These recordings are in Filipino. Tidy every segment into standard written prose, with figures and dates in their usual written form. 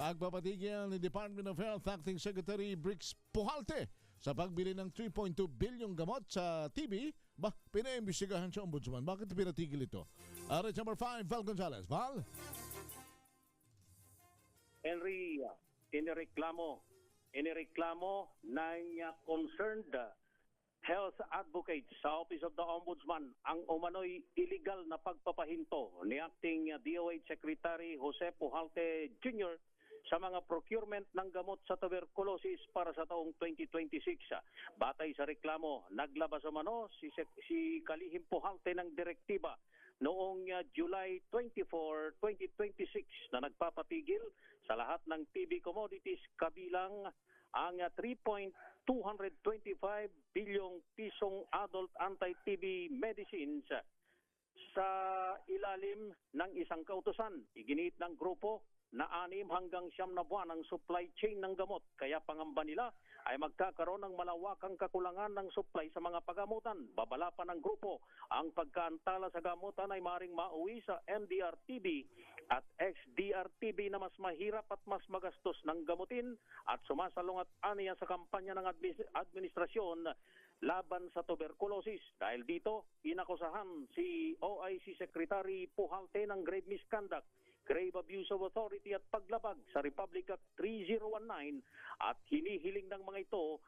Pagpapatigil ni Department of Health Acting Secretary Brix Pujalte sa pagbili ng 3.2 bilyong gamot sa TB, pinaimbestigahan sa ombudsman. Bakit pinatigil ito? Arrest number 5, Val Gonzalez. Val? Henry, inireklamo ng concerned health advocate sa Office of the Ombudsman ang umano'y illegal na pagpapahinto ni Acting DOH Secretary Jose Pujalte Jr. sa mga procurement ng gamot sa tuberculosis para sa taong 2026. Batay sa reklamo, naglabas umano si Kalihim Pujalte ng direktiba noong July 24, 2026 na nagpapatigil sa lahat ng TB commodities kabilang ang 3.225 bilyong pisong adult anti-TB medicines sa ilalim ng isang kautusan. Iginiit ng grupo na 6 hanggang 9 na buwan ang supply chain ng gamot. Kaya pangamba nila ay magkakaroon ng malawakang kakulangan ng supply sa mga pagamutan. Babala pa ng grupo, ang pagkaantala sa gamutan ay maring mauwi sa MDR-TB at XDR-TB na mas mahirap at mas magastos ng gamutin at sumasalungat aniya sa kampanya ng administrasyon laban sa tuberculosis. Dahil dito, inakusahan si OIC Secretary Pujalte ng grave misconduct, grave abuse of authority at paglabag sa Republic Act 3019 at hinihiling ng mga ito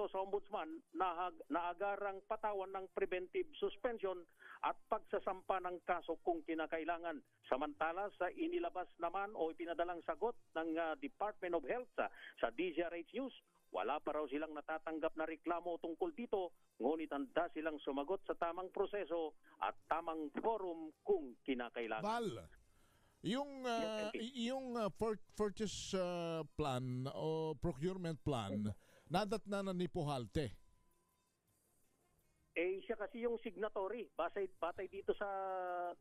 sa ombudsman na agarang patawan ng preventive suspension at pagsasampa ng kaso kung kinakailangan. Samantala sa inilabas naman o ipinadalang sagot ng Department of Health sa DZRH News, wala pa raw silang natatanggap na reklamo tungkol dito, ngunit handa silang sumagot sa tamang proseso at tamang forum kung kinakailangan. Val, yung purchase plan o procurement plan, nadatna na ni Pujalte. Siya kasi yung signatory. Batay dito sa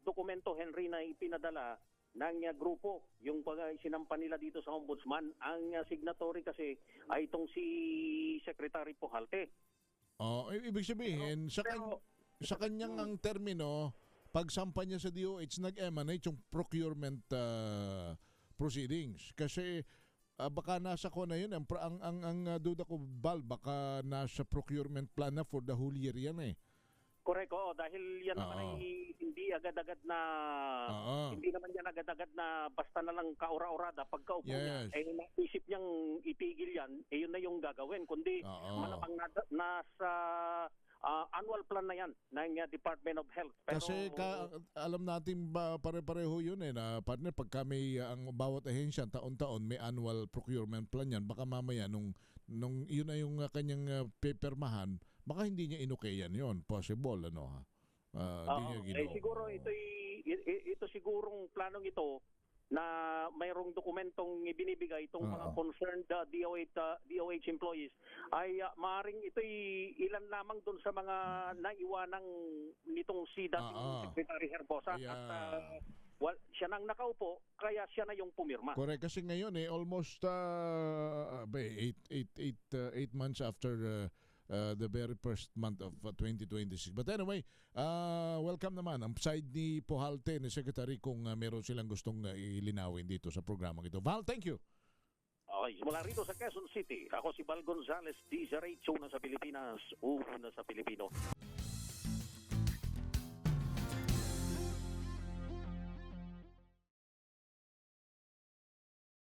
dokumento, Henry, na ipinadala ng grupo, yung sinampa nila dito sa ombudsman, ang signatory kasi ay itong si Secretary Pujalte. Ibig sabihin, sa kanyang ang termino, pagsampa niya sa DOH, nag-emanate yung procurement proceedings. Kasi baka nasa ko na yun, ang duda ko, Bal, baka nasa procurement plan na for the whole year yan eh. Correct, dahil yan naman ay hindi agad-agad na hindi naman yan agad-agad na basta na lang kaura-urada pagkaupo niya. Naisip niyang itigil yan, yun na yung gagawin. Kundi malamang nasa annual plan na yan ng Department of Health. Pero, kasi alam natin ba pare-pareho yun na partner, pagka may ang bawat ahensya taon-taon may annual procurement plan yan, baka mamaya nung yun na yung kanyang papermahan, baka hindi niya inukayan yun. Possible, hindi niya ginawa. Siguro ito sigurong planong ito na mayroong dokumentong ibinibigay itong mga concerned DOH employees ay maaaring ito'y ilan lamang doon sa mga naiwanang nitong si dating Secretary Herbosa at siya nang nakaupo, kaya siya na yung pumirma. Correct, kasi ngayon almost 8 months after the very first month of 2026. But anyway, welcome naman ang side ni Pujalte, ni Secretary, kung meron silang gustong ilinawin dito sa programang ito. Val, thank you. Okay, mula rito sa Quezon City, ako si Val Gonzalez, DZRH, una sa Pilipinas, una sa Pilipino.